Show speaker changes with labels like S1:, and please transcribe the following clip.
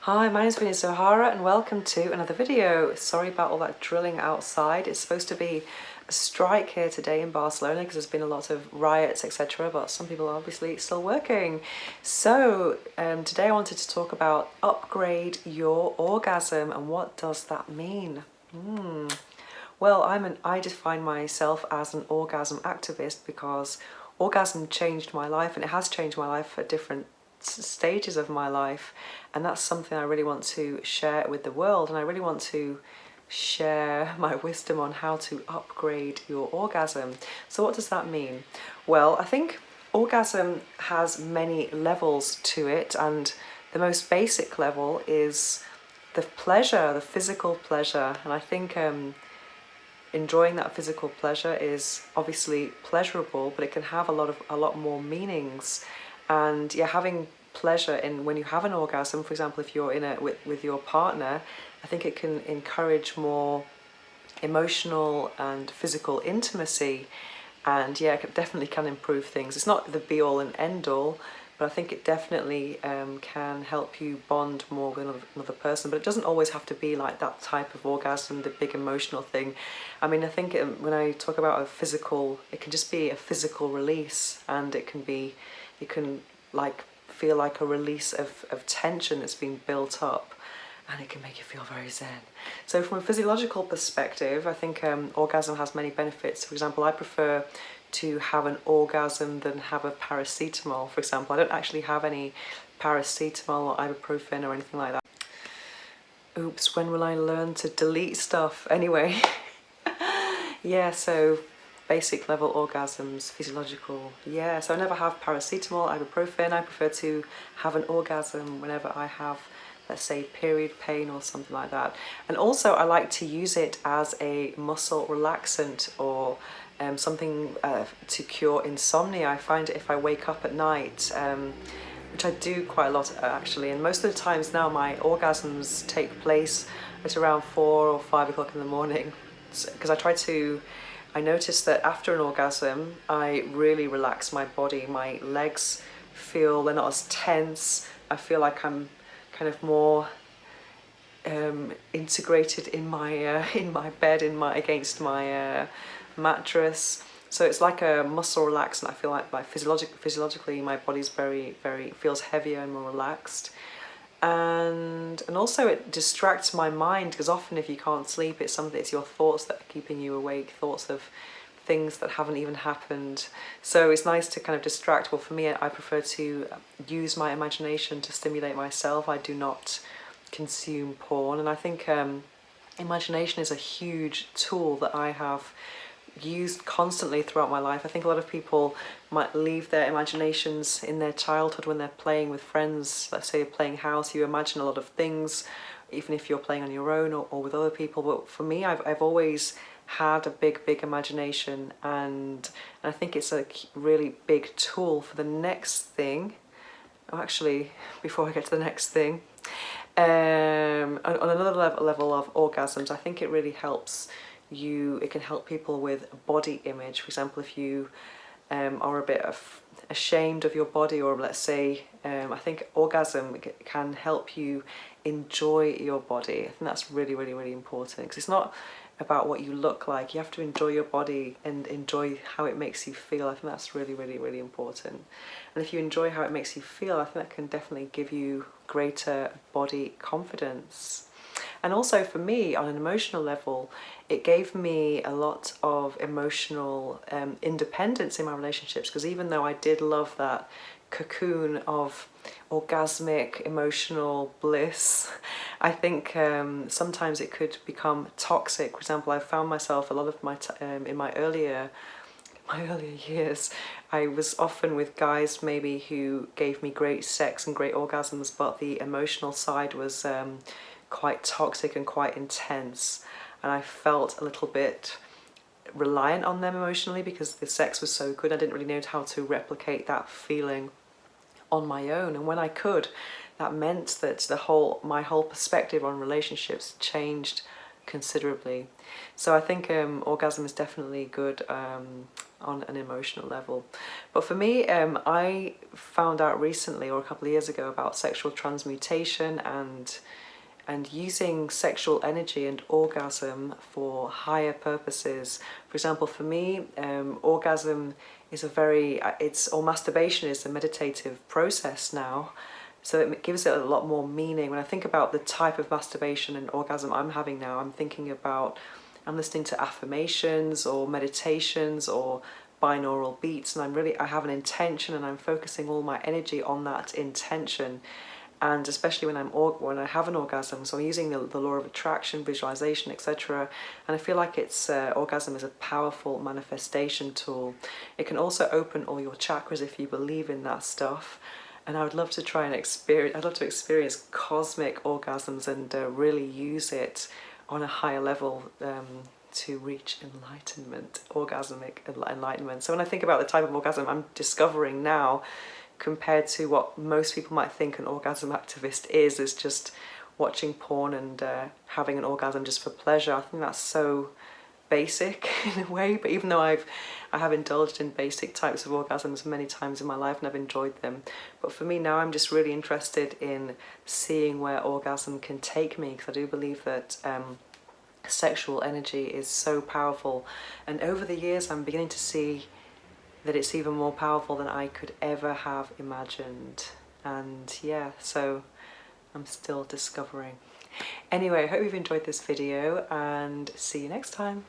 S1: Hi, my name is Zohara and welcome to another video. Sorry about all that drilling outside. It's supposed to be a strike here today in Barcelona because there's been a lot of riots, etc. But some people are obviously still working. So today I wanted to talk about upgrade your orgasm and what does that mean? Well, I define myself as an orgasm activist because orgasm changed my life, and it has changed my life at different stages of my life, and that's something I really want to share with the world, and I really want to share my wisdom on how to upgrade your orgasm. So what does that mean? Well, I think orgasm has many levels to it, and the most basic level is the pleasure, the physical pleasure, and I think enjoying that physical pleasure is obviously pleasurable, but it can have a lot more meanings. And yeah, having pleasure in when you have an orgasm, for example, if you're in it with your partner, I think it can encourage more emotional and physical intimacy, and yeah, it definitely can improve things. It's not the be all and end all, but I think it definitely can help you bond more with another person. But it doesn't always have to be like that type of orgasm, the big emotional thing. I mean, I think when I talk about a physical, it can just be a physical release, and it can like feel like a release of tension that's been built up, and it can make you feel very zen. So from a physiological perspective, I think orgasm has many benefits. For example, I prefer to have an orgasm than have a paracetamol, for example. I don't actually have any paracetamol or ibuprofen or anything like that. Oops, when will I learn to delete stuff? Anyway, yeah, so basic level orgasms, physiological. Yeah, so I never have paracetamol, ibuprofen. I prefer to have an orgasm whenever I have, let's say, period pain or something like that. And also I like to use it as a muscle relaxant or something to cure insomnia. I find if I wake up at night, which I do quite a lot actually, and most of the times now my orgasms take place at around 4 or 5 o'clock in the morning, because I notice that after an orgasm I really relax my body. My legs feel, they're not as tense. I feel like I'm kind of more integrated in my bed, against my mattress. So it's like a muscle relaxant. I feel like physiologically my body's very feels heavier and more relaxed, and also it distracts my mind, because often if you can't sleep, it's your thoughts that are keeping you awake, thoughts of things that haven't even happened. So it's nice to kind of distract. Well, for me, I prefer to use my imagination to stimulate myself. I do not consume porn, and I think imagination is a huge tool that I have used constantly throughout my life. I think a lot of people might leave their imaginations in their childhood when they're playing with friends. Let's say you're playing house, you imagine a lot of things, even if you're playing on your own or with other people. But for me, I've always had a big imagination, and I think it's a really big tool for the next thing. Oh, actually, before I get to the next thing, on another level of orgasms, I think it really helps you. It can help people with body image. For example, if you are a bit ashamed of your body, or let's say, I think orgasm can help you enjoy your body. I think that's really important, because it's not about what you look like. You have to enjoy your body and enjoy how it makes you feel. I think that's really important. And if you enjoy how it makes you feel, I think that can definitely give you greater body confidence. And also for me, on an emotional level, it gave me a lot of emotional independence in my relationships, because even though I did love that cocoon of orgasmic emotional bliss, I think sometimes it could become toxic. For example, I found myself a lot of my in my earlier years, I was often with guys maybe who gave me great sex and great orgasms, but the emotional side was quite toxic and quite intense, and I felt a little bit reliant on them emotionally because the sex was so good. I didn't really know how to replicate that feeling on my own, and when I could, that meant that my whole perspective on relationships changed considerably. So I think orgasm is definitely good on an emotional level. But for me, I found out recently, or a couple of years ago, about sexual transmutation and using sexual energy and orgasm for higher purposes. For example, for me, orgasm is or masturbation is a meditative process now. So it gives it a lot more meaning. When I think about the type of masturbation and orgasm I'm having now, I'm listening to affirmations or meditations or binaural beats, and I have an intention, and I'm focusing all my energy on that intention. And especially when I have an orgasm, so I'm using the law of attraction, visualization, etc. And I feel like orgasm is a powerful manifestation tool. It can also open all your chakras if you believe in that stuff. And I would love to I'd love to experience cosmic orgasms and really use it on a higher level to reach enlightenment, orgasmic enlightenment. So when I think about the type of orgasm I'm discovering now, compared to what most people might think an orgasm activist is just watching porn and having an orgasm just for pleasure. I think that's so basic in a way, but even though I have indulged in basic types of orgasms many times in my life and I've enjoyed them, but for me now I'm just really interested in seeing where orgasm can take me, because I do believe that sexual energy is so powerful, and over the years I'm beginning to see that it's even more powerful than I could ever have imagined. And yeah, so I'm still discovering. Anyway, I hope you've enjoyed this video, and see you next time.